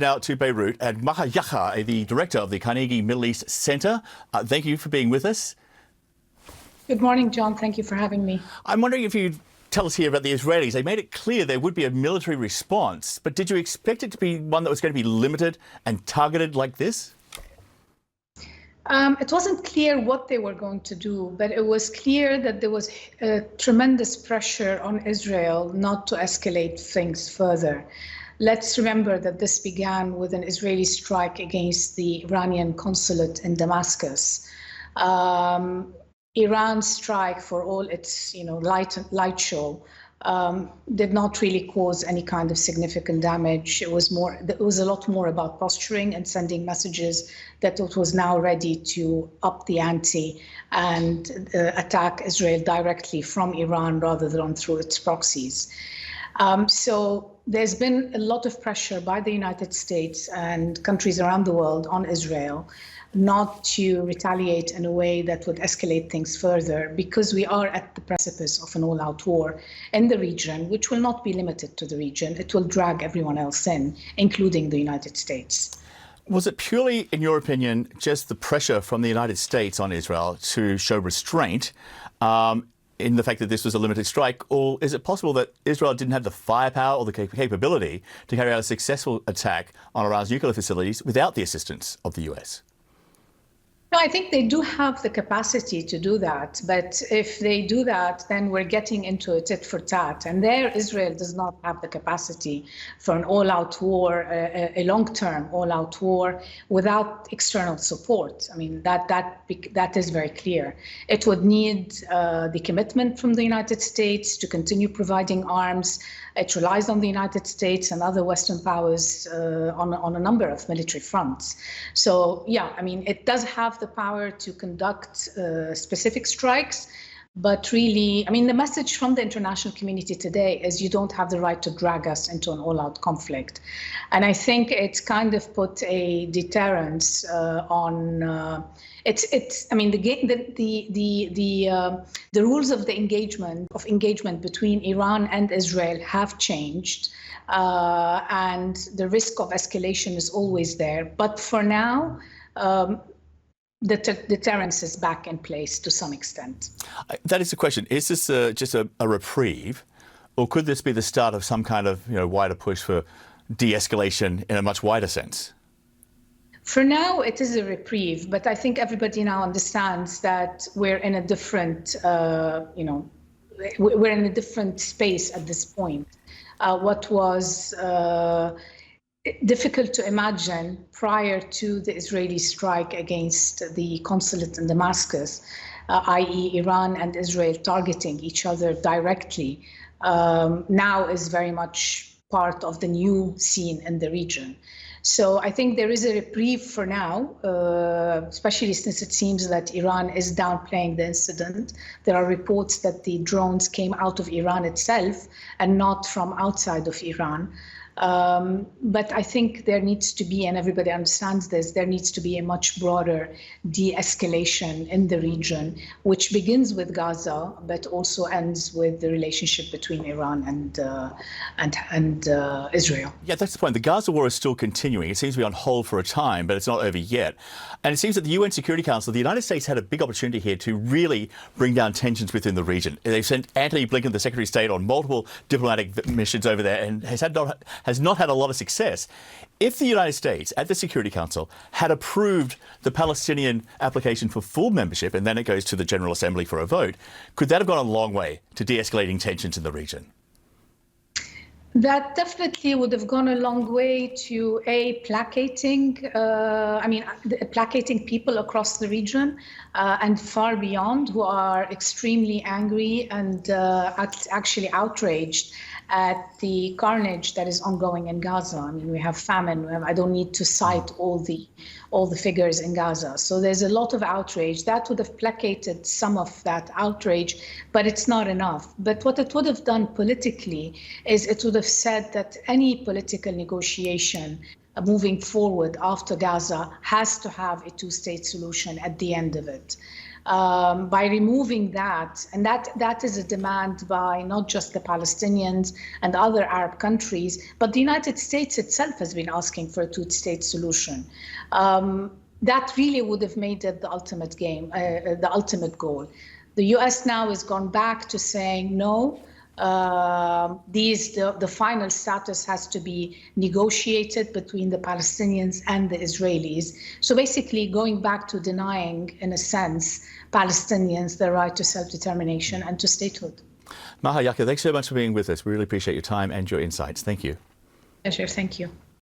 Now to Beirut, and Maha Yahya, the director of the Carnegie Middle East Center. Thank you for being with us. Good morning, John. Thank you for having me. I'm wondering if you'd tell us here about the Israelis. They made it clear there would be a military response, but did you expect it to be one that was going to be limited and targeted like this? It wasn't clear what they were going to do, but it was clear that there was tremendous pressure on Israel not to escalate things further. Let's remember that this began with an Israeli strike against the Iranian consulate in Damascus. Iran's strike, for all its light show, did not really cause any kind of significant damage. It was a lot more about posturing and sending messages that it was now ready to up the ante and attack Israel directly from Iran rather than through its proxies. So there's been a lot of pressure by the United States and countries around the world on Israel not to retaliate in a way that would escalate things further, because we are at the precipice of an all-out war in the region, which will not be limited to the region. It will drag everyone else in, including the United States. Was it purely, in your opinion, just the pressure from the United States on Israel to show restraint in the fact that this was a limited strike, or is it possible that Israel didn't have the firepower or the capability to carry out a successful attack on Iran's nuclear facilities without the assistance of the US? No, I think they do have the capacity to do that. But if they do that, then we're getting into a tit for tat. And there, Israel does not have the capacity for an all-out war, a long-term all-out war without external support. I mean, that is very clear. It would need the commitment from the United States to continue providing arms. It relies on the United States and other Western powers on a number of military fronts. So, yeah, I mean, it does have the power to conduct specific strikes, but really, I mean, the message from the international community today is you don't have the right to drag us into an all-out conflict. And I think it's kind of put a deterrence on. I mean, the rules of the engagement between Iran and Israel have changed, and the risk of escalation is always there. But for now, the deterrence is back in place to some extent. That is the question. Is this just a reprieve, or could this be the start of some kind of wider push for de-escalation in a much wider sense? For now, it is a reprieve, but I think everybody now understands that we're in a different, we're in a different space at this point. What was difficult to imagine prior to the Israeli strike against the consulate in Damascus, i.e. Iran and Israel targeting each other directly, now is very much part of the new scene in the region. So I think there is a reprieve for now, especially since it seems that Iran is downplaying the incident. There are reports that the drones came out of Iran itself and not from outside of Iran. But I think there needs to be, and everybody understands this, there needs to be a much broader de-escalation in the region, which begins with Gaza, but also ends with the relationship between Iran and Israel. Yeah, that's the point. The Gaza war is still continuing. It seems to be on hold for a time, but it's not over yet. And it seems that the UN Security Council, the United States had a big opportunity here to really bring down tensions within the region. They've sent Antony Blinken, the Secretary of State, on multiple diplomatic missions over there and has not had a lot of success. If the United States at the Security Council had approved the Palestinian application for full membership, and then it goes to the General Assembly for a vote, could that have gone a long way to de-escalating tensions in the region? That definitely would have gone a long way to placating people across the region and far beyond, who are extremely angry and actually outraged at the carnage that is ongoing in Gaza. I mean, we have famine. I don't need to cite all the figures in Gaza. So there's a lot of outrage. That would have placated some of that outrage, but it's not enough. But what it would have done politically is it would have said that any political negotiation moving forward after Gaza has to have a two-state solution at the end of it. by removing that. And that is a demand by not just the Palestinians and other Arab countries, but the United States itself has been asking for a two-state solution. That really would have made it the ultimate game, the ultimate goal. The US now has gone back to saying no. The final status has to be negotiated between the Palestinians and the Israelis. So basically going back to denying, in a sense, Palestinians the right to self-determination and to statehood. Maha Yahya, thanks so much for being with us. We really appreciate your time and your insights. Thank you. Pleasure. Thank you.